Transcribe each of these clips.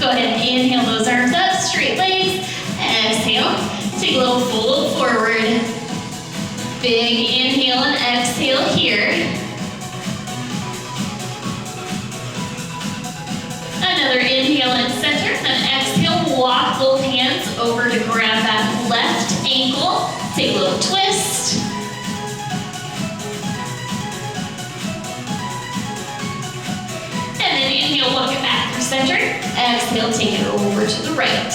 Go ahead and inhale those arms up, straight legs. Exhale, take a little fold forward. Big inhale and exhale here. Another inhale and center, then exhale, walk both hands over to grab that left ankle. Take a little twist. And then inhale, walk it back through center. Exhale, take it over to the right.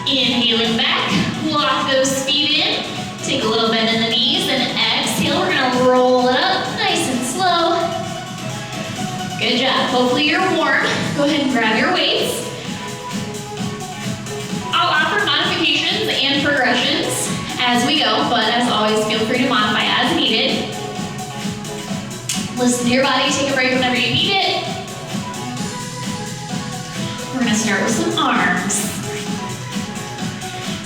Inhaling back, lock those feet in. Take a little bend in the knees and exhale. We're gonna roll it up nice and slow. Good job. Hopefully you're warm. Go ahead and grab your weights. I'll offer modifications and progressions as we go, but as always, feel free to modify as needed. Listen to your body, take a break whenever you need it. We're gonna start with some arms.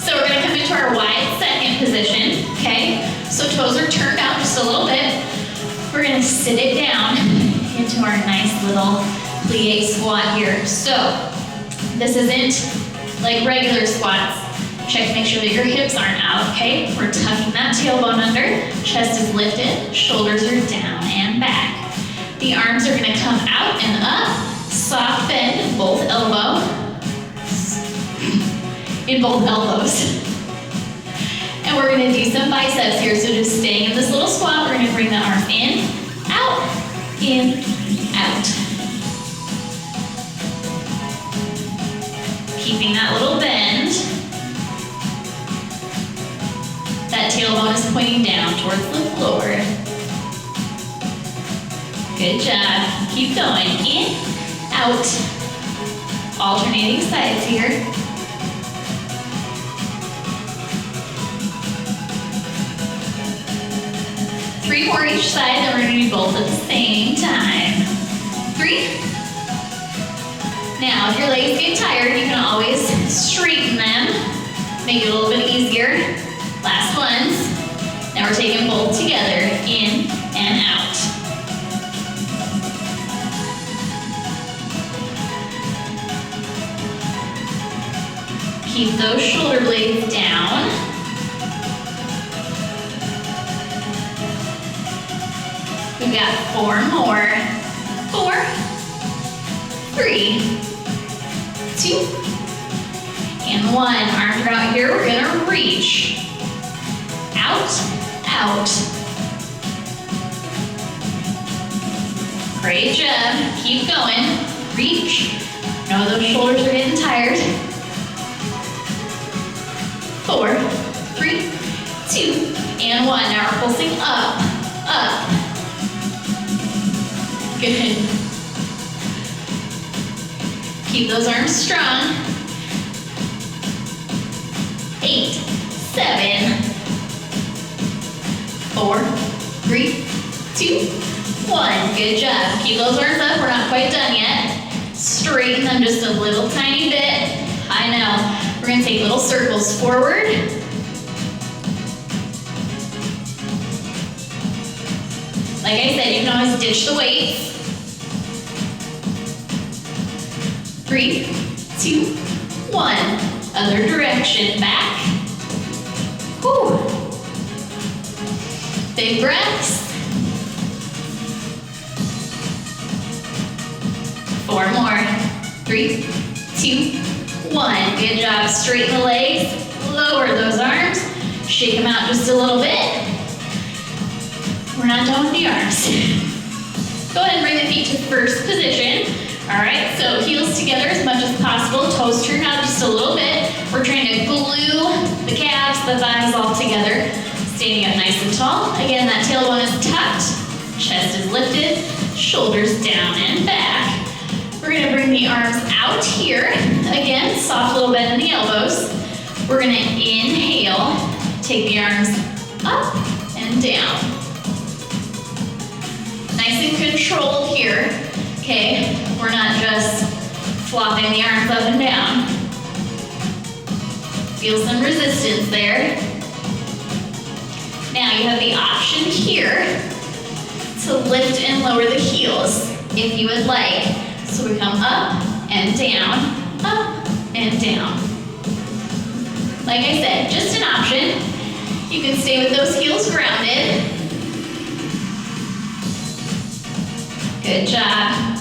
So we're gonna come into our wide second position, okay? So toes are turned out just a little bit. We're gonna sit it down into our nice little plie squat here. So this isn't like regular squats. Check to make sure that your hips aren't out, okay? We're tucking that tailbone under, chest is lifted, shoulders are down and back. The arms are gonna come out and up, soft bend in both elbows. And we're gonna do some biceps here. So just staying in this little squat, we're gonna bring the arms in, out, out. Keeping that little bend. That tailbone is pointing down towards the floor. Good job. Keep going. In, out. Alternating sides here. Three more each side, then we're gonna do both at the same time. 3. Now, if your legs get tired, you can always straighten them. Make it a little bit easier. Last ones. Now we're taking both together, in and out. Keep those shoulder blades down. We've got 4 more. 4, 3, 2, and 1. Arms are out here. We're gonna reach. Out, out. Great job. Keep going. Reach. Know those shoulders are getting tired. 4, 3, 2, and 1. Now we're pulsing up, up. Good. Keep those arms strong. 8, 7, 4, 3, 2, 1. Good job. Keep those arms up. We're not quite done yet. Straighten them just a little tiny bit. I know. We're going to take little circles forward. Like I said, you can always ditch the weights. 3, 2, 1. Other direction. Back. Whew. Big breaths. 4 more. 3, 2, 1. Good job. Straighten the legs. Lower those arms. Shake them out just a little bit. We're not done with the arms. Go ahead and bring the feet to first position. All right, so heels together as much as possible. Toes turned out just a little bit. We're trying to glue the calves, the thighs all together. Standing up nice and tall. Again, that tailbone is tucked. Chest is lifted. Shoulders down and back. We're gonna bring the arms out here. Again, soft little bend in the elbows. We're gonna inhale. Take the arms up and down. Nice and controlled here. Okay, we're not just flopping the arms up and down. Feel some resistance there. Now you have the option here to lift and lower the heels if you would like. So we come up and down, up and down. Like I said, just an option. You can stay with those heels grounded. Good job.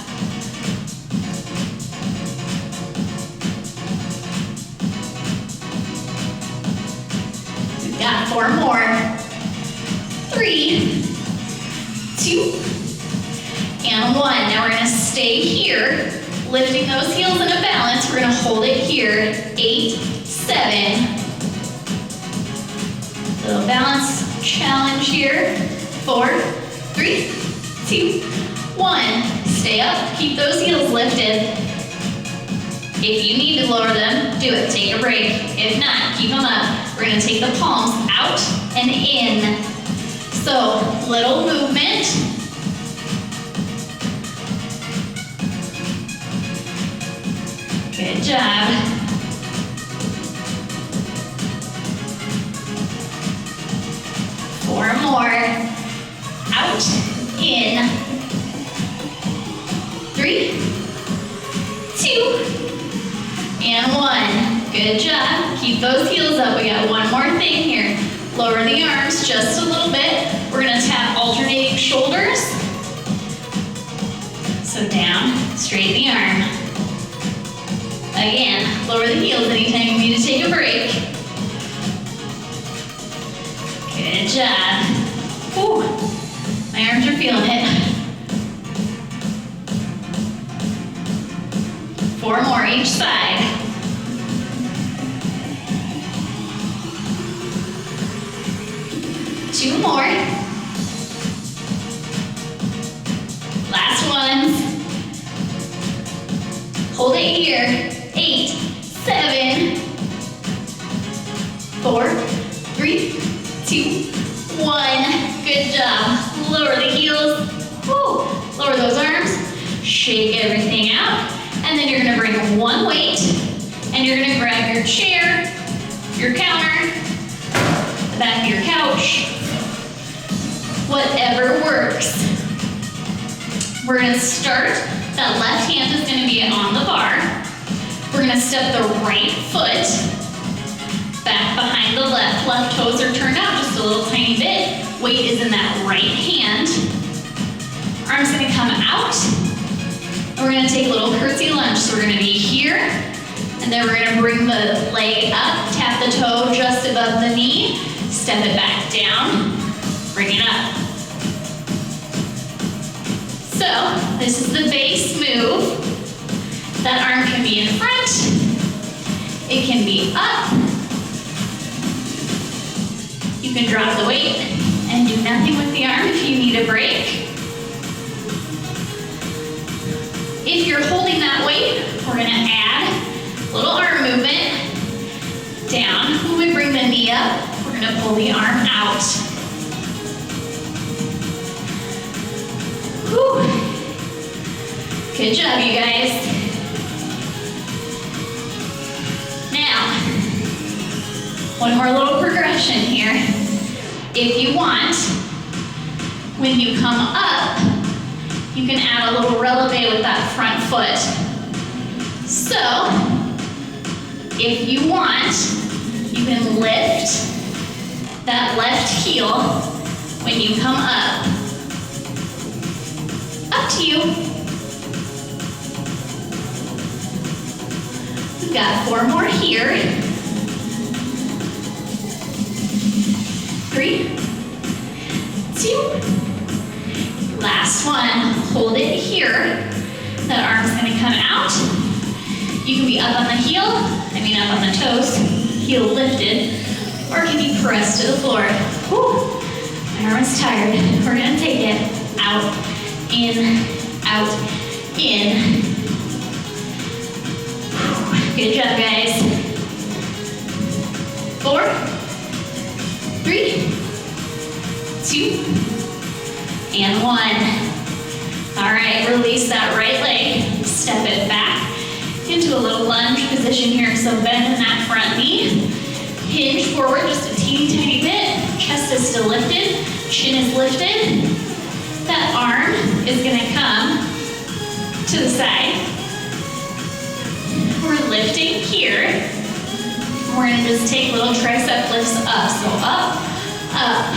We've got 4 more. 3, 2, and 1. Now we're gonna stay here, lifting those heels in a balance. We're gonna hold it here. 8, 7. Little balance challenge here. 4, 3, 2, 1. Stay up, keep those heels lifted. If you need to lower them, do it, take a break. If not, keep them up. We're gonna take the palms out and in. So, little movement. Good job. Four more. Out, in. 3, 2, and 1. Good job. Keep those heels up. We got one more thing here. Lower the arms just a little bit. We're gonna tap alternating shoulders. So down, straight the arm. Again, lower the heels anytime you need to take a break. Good job. Whew. My arms are feeling it. 4 more each side. Two more. Last ones. Hold it here. 8, 7, 4, 3, 2, 1. Good job. Lower the heels. Woo. Lower those arms. Shake everything out. And then you're gonna bring one weight and you're gonna grab your chair, your counter, the back of your couch, whatever works. We're gonna start, that left hand is gonna be on the bar. We're gonna step the right foot back behind the left. Left toes are turned out just a little tiny bit. Weight is in that right hand. Arms gonna come out. And we're gonna take a little curtsy lunge. So we're gonna be here, and then we're gonna bring the leg up, tap the toe just above the knee, step it back down, bring it up. So, this is the base move. That arm can be in front, it can be up. You can drop the weight and do nothing with the arm if you need a break. If you're holding that weight, we're gonna add a little arm movement. Down, when we bring the knee up, we're gonna pull the arm out. Whew. Good job, you guys. Now, one more little progression here. If you want, when you come up, you can add a little releve with that front foot. So, if you want, you can lift that left heel when you come up. Up to you. We've got 4 more here. 3, 2, last one. Hold it here. That arm's gonna come out. You can be up on the heel, up on the toes, heel lifted, or it can be pressed to the floor. Whew. My arm is tired. We're gonna take it out, in, in. Good job, guys. 4, 3, 2, and 1. All right, release that right leg. Step it back into a little lunge position here. So bend in that front knee. Hinge forward just a teeny tiny bit. Chest is still lifted. Chin is lifted. That is gonna come to the side. We're lifting here. We're gonna just take little tricep lifts up. So up, up.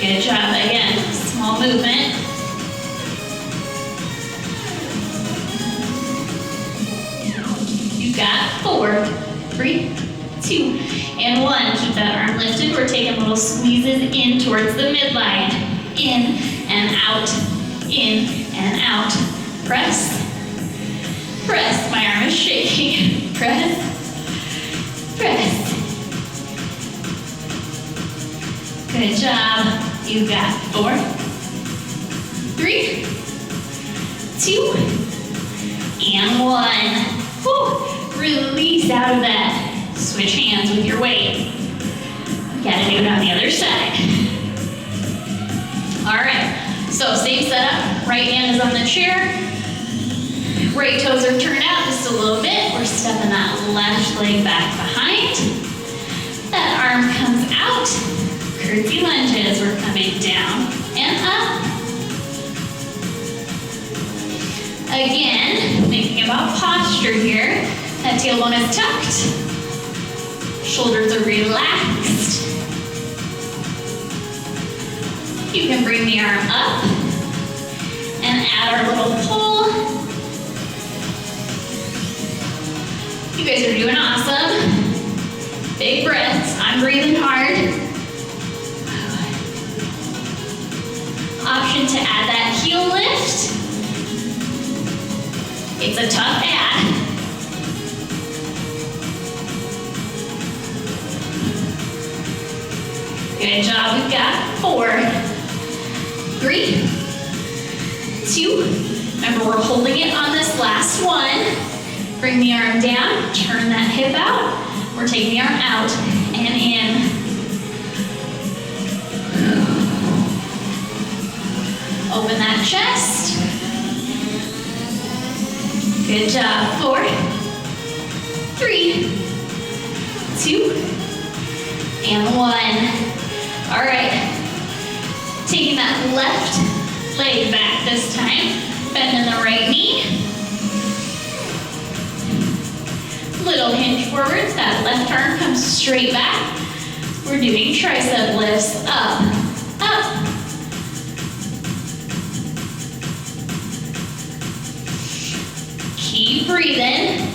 Good job. Again, small movement. You got 4, 3, 2, and 1. Keep that arm lifted. We're taking little squeezes in towards the midline. In and out, in and out. Press, press. My arm is shaking. Press, press. Good job. You got 4, 3, 2, and 1. Whew. Release out of that. Switch hands with your weight. Gotta do it on the other side. All right, so same setup. Right hand is on the chair. Right toes are turned out just a little bit. We're stepping that left leg back behind. That arm comes out. Curtsy lunges. We're coming down and up. Again, thinking about posture here. That tailbone is tucked. Shoulders are relaxed. You can bring the arm up and add our little pull. You guys are doing awesome. Big breaths. I'm breathing hard. Option to add that heel lift. It's a tough add. Good job. We've got 4, 3, 2. Remember, we're holding it on this last one. Bring the arm down. Turn that hip out. We're taking the arm out and in. Open that chest. Good job. 4, 3, 2, and 1. All right. Taking that left leg back this time. Bending the right knee. Little hinge forwards. That left arm comes straight back. We're doing tricep lifts. Up, up. Keep breathing.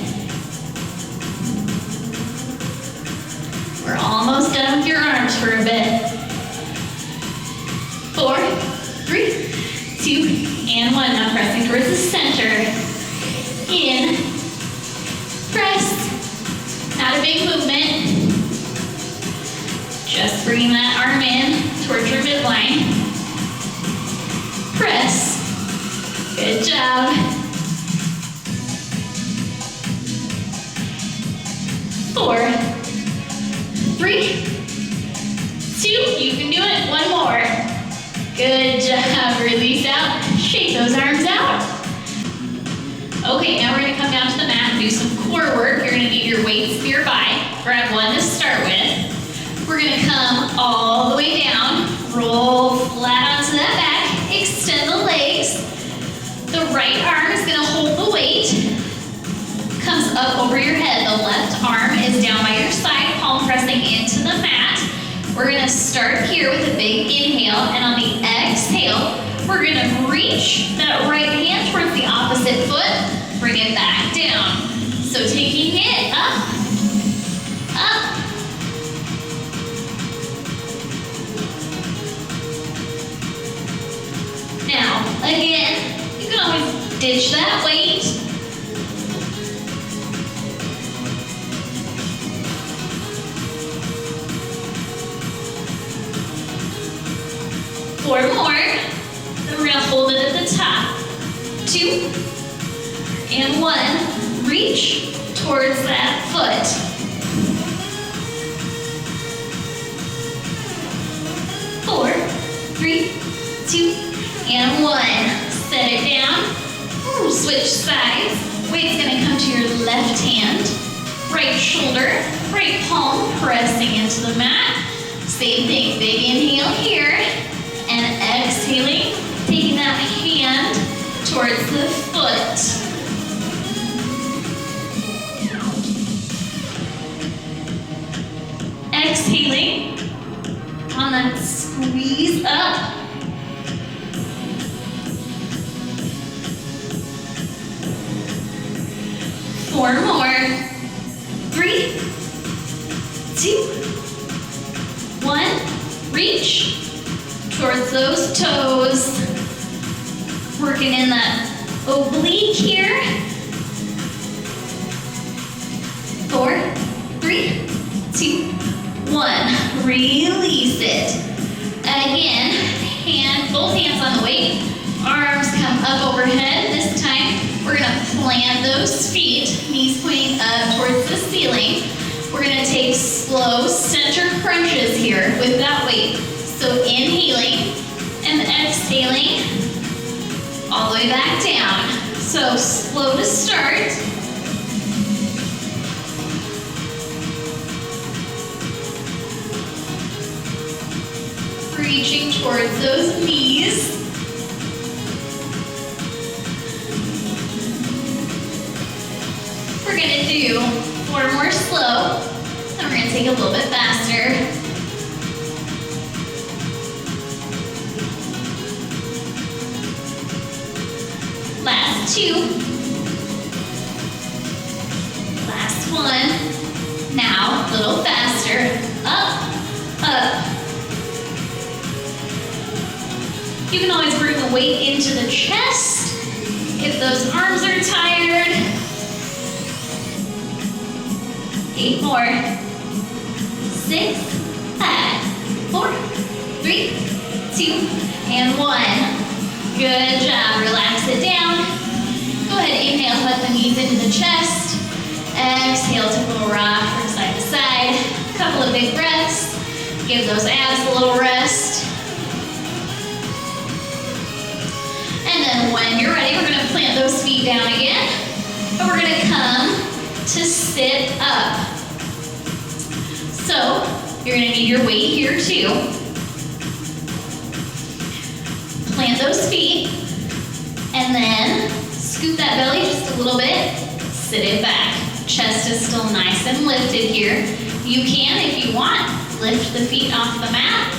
We're almost done with your arms for a bit. 4, 3, 2, and 1. Now pressing towards the center. In. Press. Not a big movement. Just bringing that arm in towards your midline. Press. Good job. 4, 3, 2. You can do it. 1 more. Good job. Release out. Shake those arms out. Okay, now we're going to come down to the mat and do some core work. You're going to need your weights nearby. Grab one to start with. We're going to come all the way down. Roll flat onto that back. Extend the legs. The right arm is going to hold the weight. Comes up over your head. The left arm is down by your side, palm pressing into the mat. We're going to start here with a big inhale, and on the exhale, we're going to reach that right hand towards the opposite foot, bring it back down. So taking it up, up. Now, again, you can always ditch that weight. Four more. Then we're gonna hold it at the top. 2, and 1. Reach towards that foot. 4, 3, 2, and 1. Set it down. Ooh, switch sides. Weight's gonna come to your left hand. Right shoulder, right palm pressing into the mat. Same thing, big inhale here, and exhaling, taking that hand towards the foot. Exhaling on that squeeze up. Four more. 3, 2, 1. Reach towards those toes. Working in that oblique here. 4, 3, 2, 1. Release it. Again, both hands on the weight. Arms come up overhead. This time, we're gonna plant those feet, knees pointing up towards the ceiling. We're gonna take slow center crunches here with that weight. So inhaling and exhaling all the way back down. So slow to start. Reaching towards those knees. We're gonna do 4 more slow, and we're gonna take a little bit faster. Last 2. Last 1. Now, a little faster. Up, up. You can always bring the weight into the chest if those arms are tired. 8 more. 6, 5, 4, 3, 2, and 1. Good job. Relax it down. Go ahead, inhale, hug the knees into the chest. Exhale, take a little rock from side to side. A couple of big breaths. Give those abs a little rest. And then when you're ready, we're gonna plant those feet down again. And we're gonna come to sit up. So, you're gonna need your weight here too. Plant those feet, and then scoop that belly just a little bit, sit it back. Chest is still nice and lifted here. You can, if you want, lift the feet off the mat.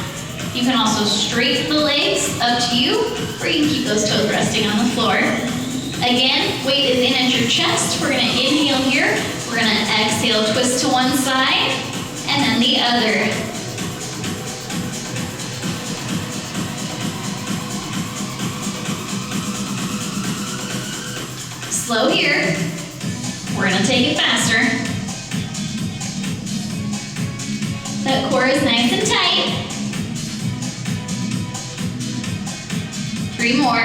You can also straighten the legs, up to you, or you can keep those toes resting on the floor. Again, weight is in at your chest. We're gonna inhale here. We're gonna exhale, twist to one side, and then the other. Slow here. We're gonna take it faster. That core is nice and tight. 3 more.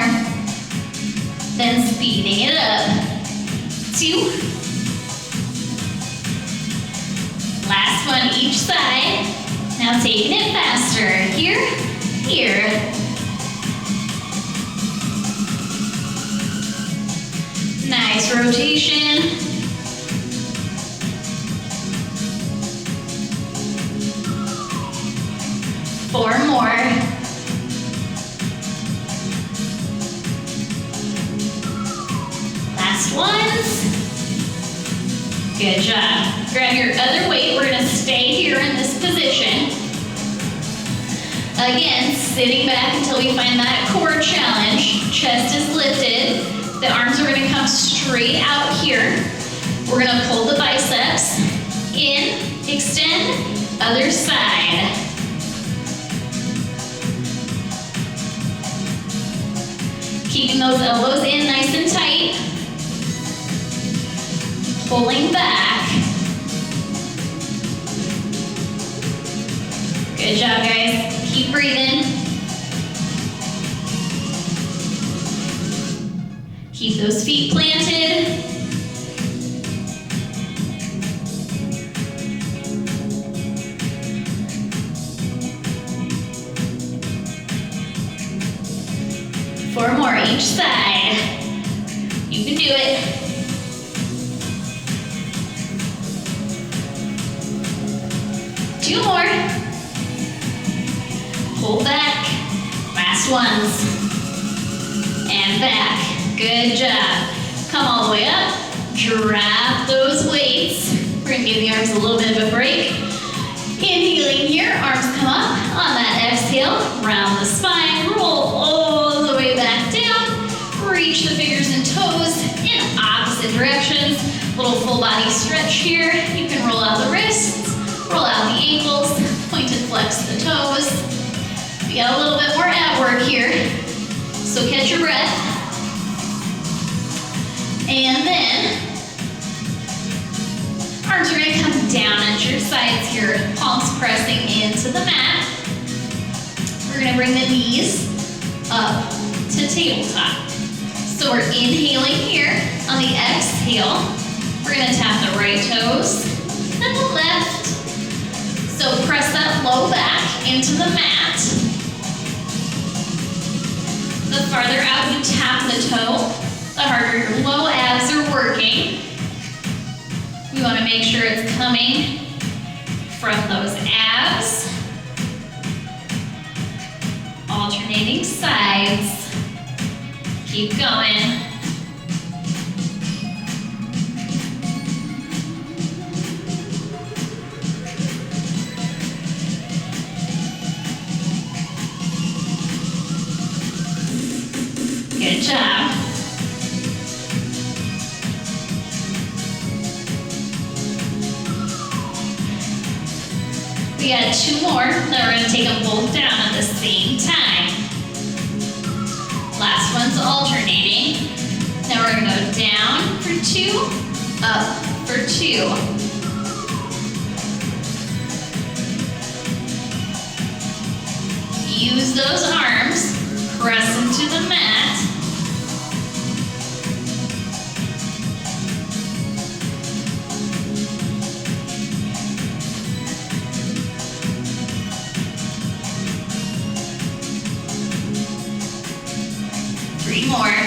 Then speeding it up. 2. Last one each side. Now taking it faster. Here, here. Nice rotation. Four more. Last ones. Good job. Grab your other weight. We're gonna stay here in this position. Again, sitting back until we find that core challenge. Chest is lifted. The arms are gonna come straight out here. We're gonna pull the biceps in, extend, other side. Keeping those elbows in nice and tight. Pulling back. Good job, guys. Keep breathing. Keep those feet planted. Four more each side. You can do it. Two more. pull back. Last ones. And back. Good job. Come all the way up. Drop those weights. We're gonna give the arms a little bit of a break. Inhaling here, arms come up. On that exhale, round the spine, roll all the way back down. Reach the fingers and toes in opposite directions. Little full body stretch here. You can roll out the wrists, roll out the ankles, point and flex the toes. We got a little bit more ab work here, so catch your breath. And then, arms are gonna come down at your sides here, palms pressing into the mat. We're gonna bring the knees up to tabletop. So we're inhaling here. On the exhale, we're gonna tap the right toes and the left. So press that low back into the mat. The farther out you tap the toe, the harder your low abs are working. We want to make sure it's coming from those abs. Alternating sides. Keep going. Good job. We got 2 more. Now we're going to take them both down at the same time. Last one's alternating. Now we're going to go down for 2, up for 2. Use those arms. Press into the mat. More.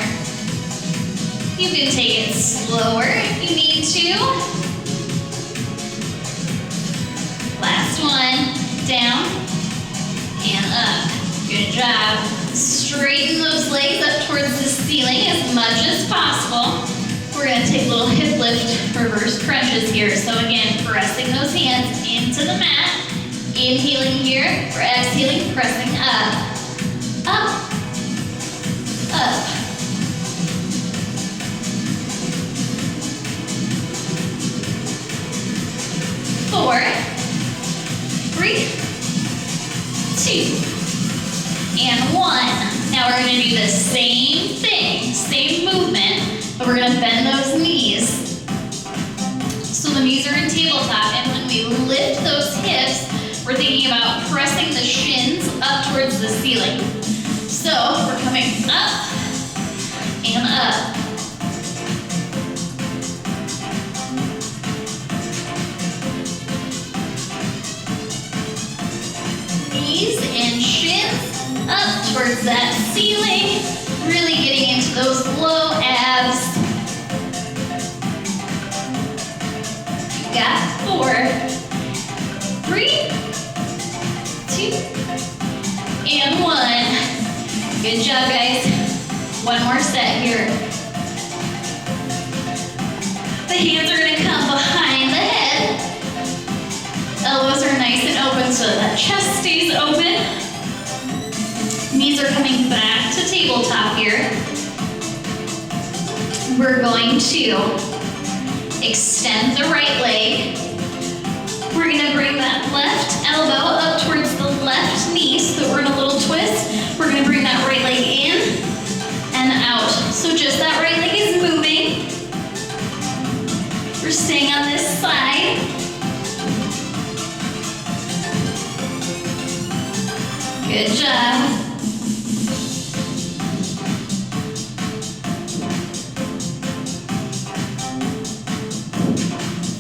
You can take it slower if you need to. Last one, down and up. Good job. Straighten those legs up towards the ceiling as much as possible. We're going to take a little hip lift, reverse crunches here. So again, pressing those hands into the mat. Inhaling here, we're exhaling, pressing up, up, up. 4, 3, 2, and 1. Now we're going to do the same thing, same movement, but we're going to bend those knees. So the knees are in tabletop, and when we lift those hips, we're thinking about pressing the shins up towards the ceiling. So we're coming up and up. Knees and shins up towards that ceiling, really getting into those low abs. You got 4, 3, 2, and 1. Good job, guys. One more set here. The hands are going to come behind the head. Elbows are nice and open so that chest stays open. Knees are coming back to tabletop here. We're going to extend the right leg. We're going to bring that left elbow up towards the left knee so that we're in a little twist. We're going to bring that right leg in and out. So just that right leg is moving. We're staying on this side. Good job.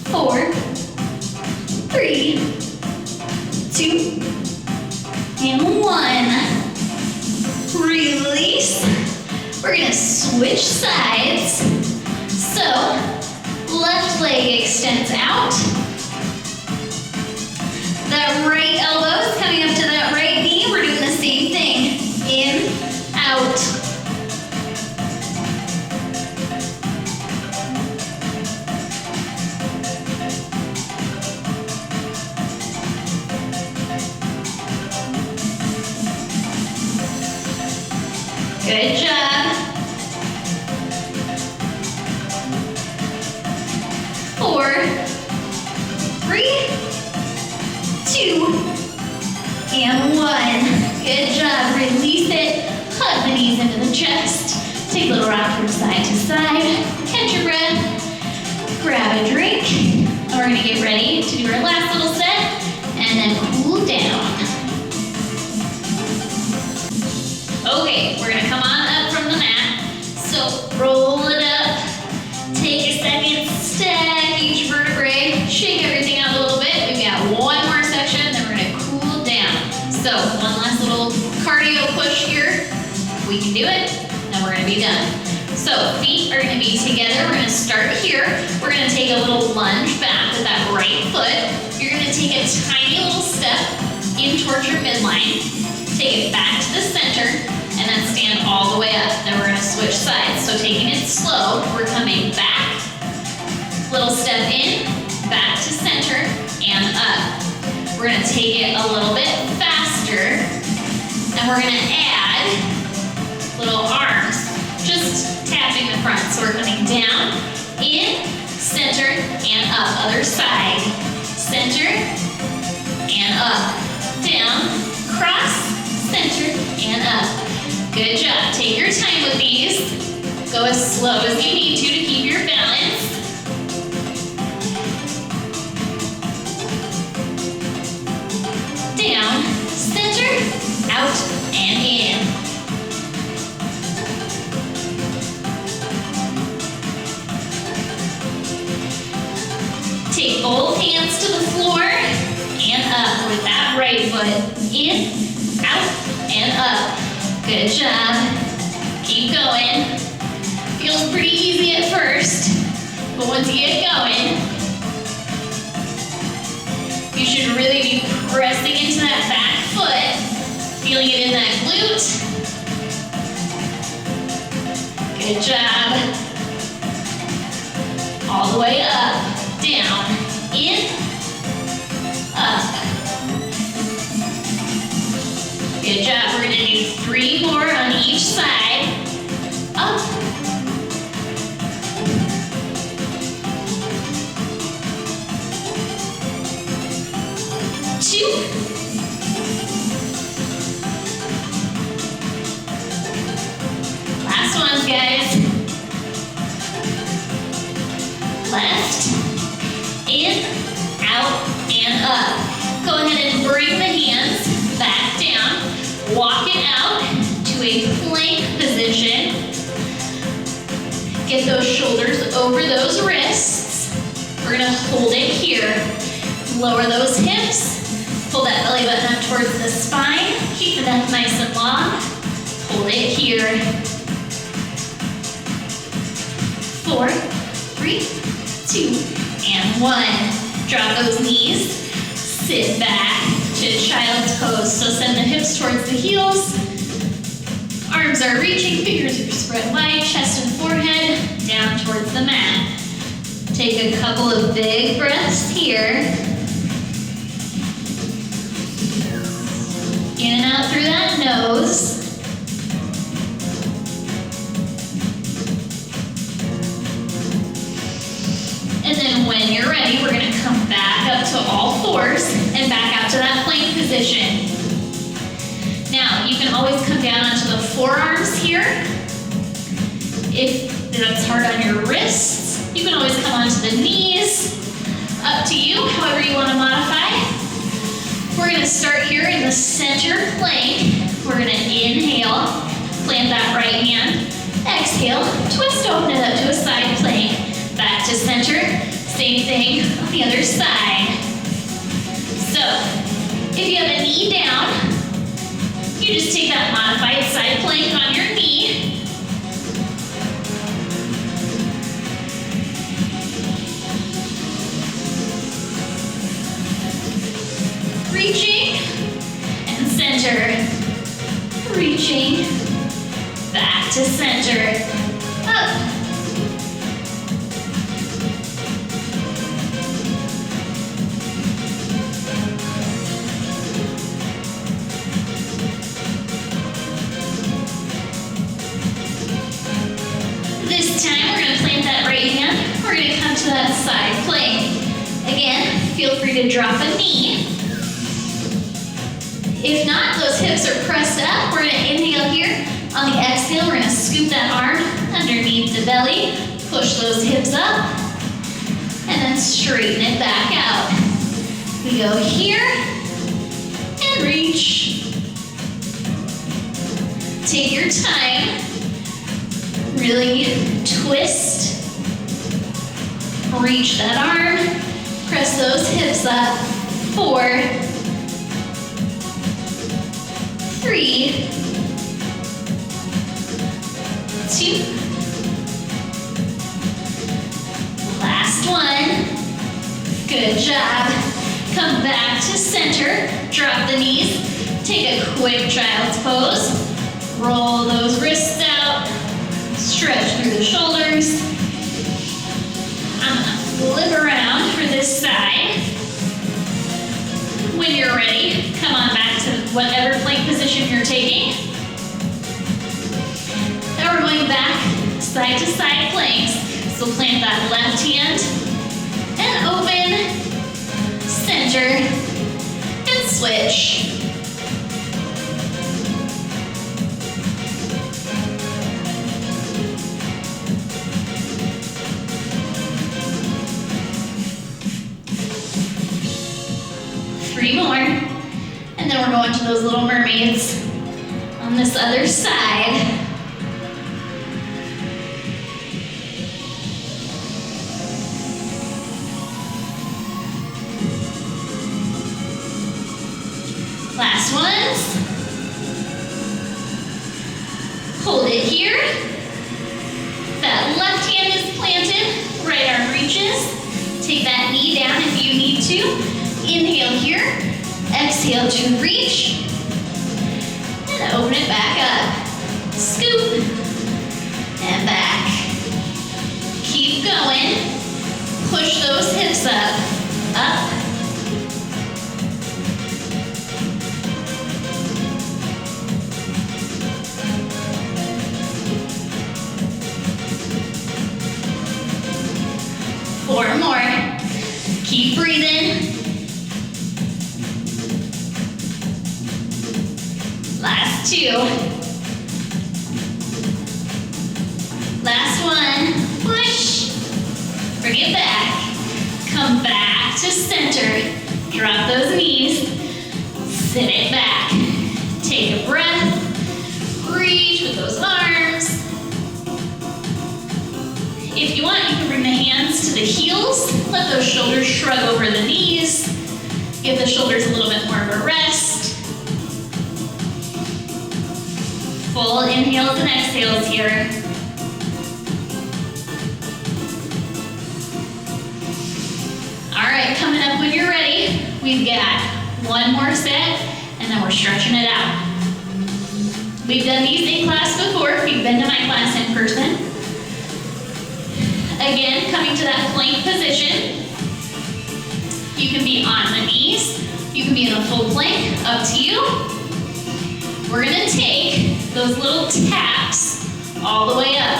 Four, 3, 2, and 1. Release. We're gonna switch sides. So, left leg extends out. That right elbow is coming up to that right knee. We're doing the Good job. 4, 3, 2, and 1. Good job. Release it. Hug the knees into the chest. Take a little rock from side to side. Catch your breath. Grab a drink. And we're going to get ready to do our last little set and then cool down. Okay, we're going to come on up from the mat. So roll it up. Take a second, stack each vertebrae. Shake everything out a little bit. We've got one more section, then we're going to cool down. So one last little cardio push here. We can do it, then we're going to be done. So feet are going to be together. We're going to start here. We're going to take a little lunge back with that right foot. You're going to take a tiny little step in towards your midline. Take it back to the center and then stand all the way up. Then we're going to switch sides. So taking it slow, we're coming back, little step in, back to center, and up. We're going to take it a little bit faster, and we're going to add little arms, just tapping the front. So we're coming down, in, center, and up. Other side, center, and up. Down, cross, center, and up. Good job. Take your time with these. Go as slow as you need to keep your balance. Down, center, out, and in. Take both hands to the floor and up with that right foot. In, out, and up. Good job. Keep going. Feels pretty easy at first, but once you get going, you should really be pressing into that back foot, feeling it in that glute. Good job. All the way up, down, in, up. Good job. We're going to do 3 more on each side. Up. Two. Last ones, guys. Left. In, out, and up. Go ahead and bring the hands back down. Walk it out to a plank position. Get those shoulders over those wrists. We're going to hold it here. Lower those hips. Pull that belly button up towards the spine. Keep the neck nice and long. Hold it here. 4, 3, 2, and 1. Drop those knees. Sit back to child's pose. So send the hips towards the heels. Arms are reaching, fingers are spread wide, chest and forehead down towards the mat. Take a couple of big breaths here. In and out through that nose. And then when you're ready, we're going to come back up to all fours and back out to that plank position. Now, you can always come down onto the forearms here. If that's hard on your wrists, you can always come onto the knees. Up to you, however you want to modify. We're going to start here in the center plank. We're going to inhale, plant that right hand. Exhale, twist, open it up to a side plank. Back to center, same thing on the other side. So, if you have a knee down, you just take that modified side plank on your knee. Reaching and center. Reaching, back to center. Up. feel free to drop a knee. If not, those hips are pressed up. We're gonna inhale here. On the exhale, we're gonna scoop that arm underneath the belly, push those hips up, and then straighten it back out. We go here, and reach. Take your time. Really twist. Reach that arm. Press those hips up. 4, 3, 2. Last one. Good job. Come back to center. Drop the knees. Take a quick child's pose. Roll those wrists out. Stretch through the shoulders. I'm gonna flip around for this side. When you're ready, come on back to whatever plank position you're taking. Now we're going back side to side planks. So plant that left hand and open, center, and switch. Three more, and then we're going to those little mermaids on this other side. Last ones. Hold it here. That left hand is planted, right arm reaches. Take that knee down if you need to. Inhale here, exhale to reach, and open it back up. Scoop, and back. Keep going. Push those hips up, up. Four more. Keep breathing. Last two. Last one. Push. Bring it back. Come back to center. Drop those knees. Sit it back. Take a breath. Reach with those arms. If you want, you can bring the hands to the heels. Let those shoulders shrug over the knees. Give the shoulders a little bit more of a rest. Full inhales and exhales here. All right, coming up when you're ready, we've got one more set, and then we're stretching it out. We've done these in class before, if you've been to my class in person. Again, coming to that plank position. You can be on the knees, you can be in a full plank, up to you. We're gonna take those little taps all the way up.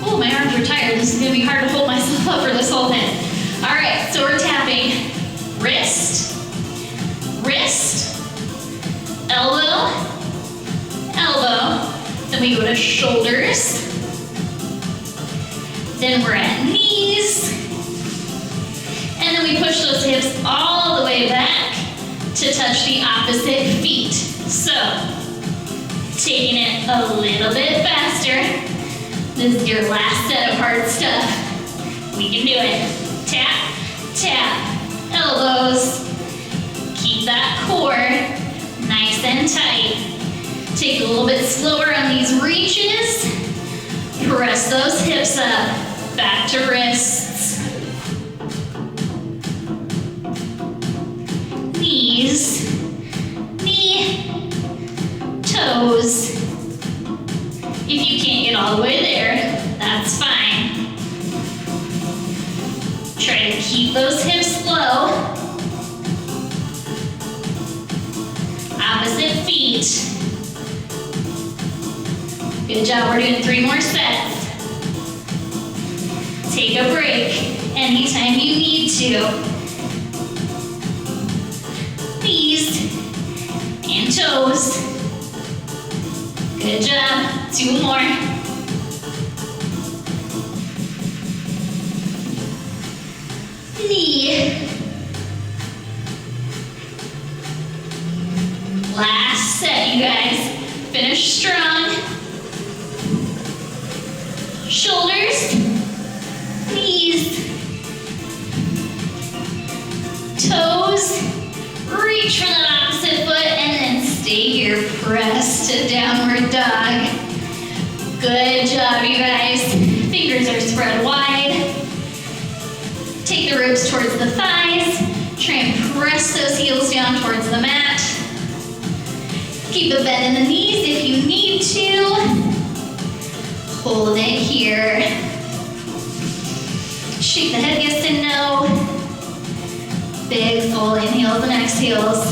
Oh, my arms are tired. This is gonna be hard to hold myself up for this whole thing. All right, so we're tapping wrist, wrist, elbow, elbow. Then we go to shoulders. Then we're at knees. And then we push those hips all the way back to touch the opposite feet. So, taking it a little bit faster. This is your last set of hard stuff. We can do it. Tap, tap, elbows. Keep that core nice and tight. Take a little bit slower on these reaches. Press those hips up, back to wrists. Knees, knee, toes. If you can't get all the way there, that's fine. Try to keep those hips low. Opposite feet. Good job, we're doing 3 more sets. Take a break anytime you need to. knees and toes. Good job. 2 more. Knee. Last set, you guys. Finish strong. Shoulders, knees, toes. Reach for the opposite foot and then stay here. Press to downward dog. Good job, you guys. Fingers are spread wide. Take the ribs towards the thighs. Try and press those heels down towards the mat. Keep a bend in the knees if you need to. Hold it here. Shake the head yes and no. Big full inhales and exhales.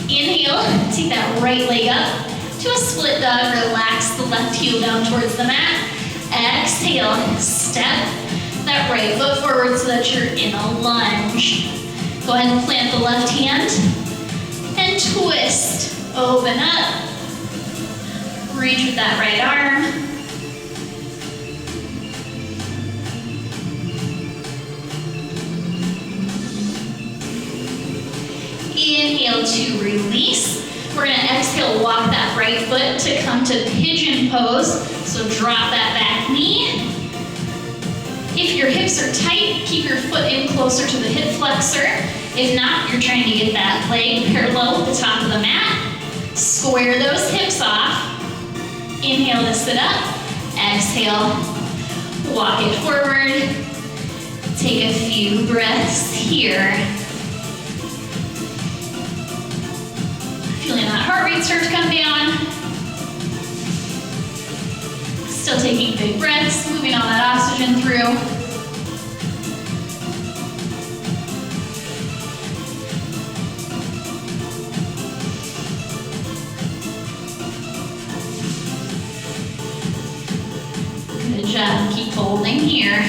Inhale, take that right leg up to a split dog. Relax the left heel down towards the mat. Exhale, step that right foot forward so that you're in a lunge. Go ahead and plant the left hand and twist. Open up. Reach with that right arm. Inhale to release. We're going to exhale, walk that right foot to come to pigeon pose. So drop that back knee. If your hips are tight, keep your foot in closer to the hip flexor. If not, you're trying to get that leg parallel with the top of the mat. Square those hips off. Inhale to sit up. Exhale, walk it forward. Take a few breaths here. Feeling that heart rate start to come down. Still taking big breaths, moving all that oxygen through. Good job, keep holding here.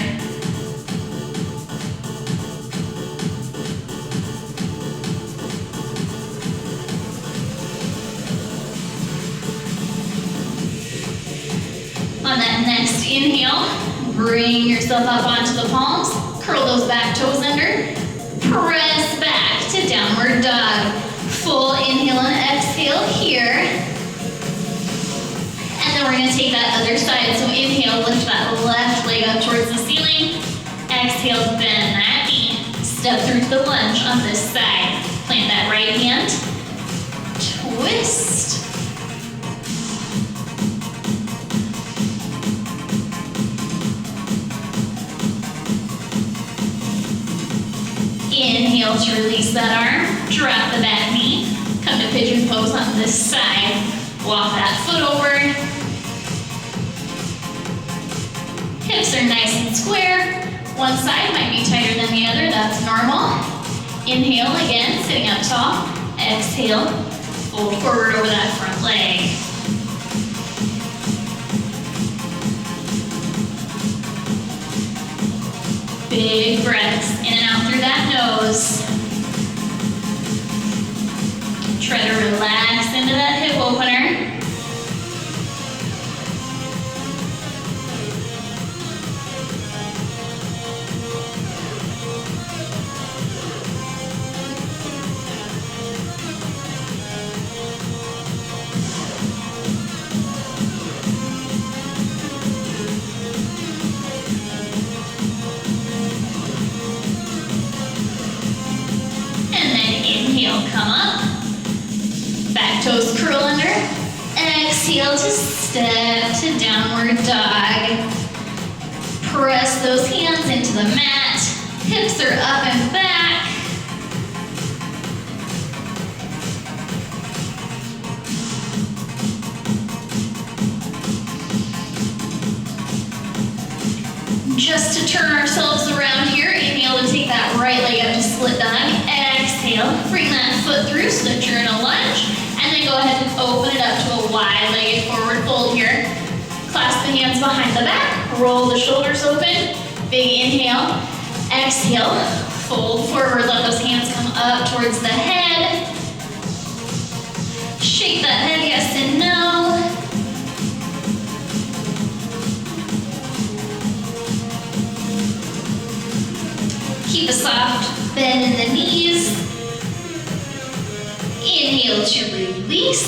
On that next inhale, bring yourself up onto the palms, curl those back toes under, press back to downward dog. Full inhale and exhale here. And then we're going to take that other side. So inhale, lift that left leg up towards the ceiling. Exhale, bend that knee. Step through to the lunge on this side. Plant that right hand. Twist. Inhale to release that arm. Drop the back knee. Come to pigeon pose on this side. Walk that foot over. Hips are nice and square. One side might be tighter than the other, that's normal. Inhale again, sitting up tall. Exhale, fold forward over that front leg. Big breaths in and out through that nose. Try to relax into that hip opener. Come up, back toes curl under, exhale to step to downward dog. Press those hands into the mat, hips are up and back. Just to turn ourselves around here, inhale to take that right leg up to split dog. Exhale, bring that foot through so that you're in a lunge. And then go ahead and open it up to a wide-legged forward fold here. Clasp the hands behind the back, roll the shoulders open. Big inhale, exhale, Fold forward, let those hands come up towards the head. Shake that head, yes and no. Keep a soft bend in the knees. Inhale to release.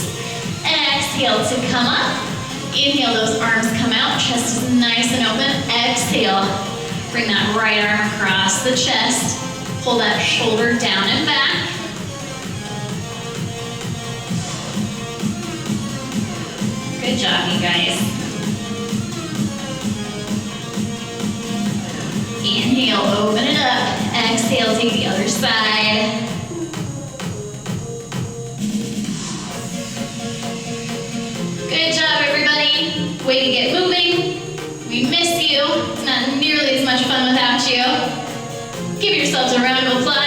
Exhale to come up. Inhale, those arms come out. Chest is nice and open. Exhale. Bring that right arm across the chest. Pull that shoulder down and back. Good job, you guys. Inhale, open it up. Exhale, take the other side. Good job, everybody. Way to get moving. We miss you. It's not nearly as much fun without you. Give yourselves a round of applause.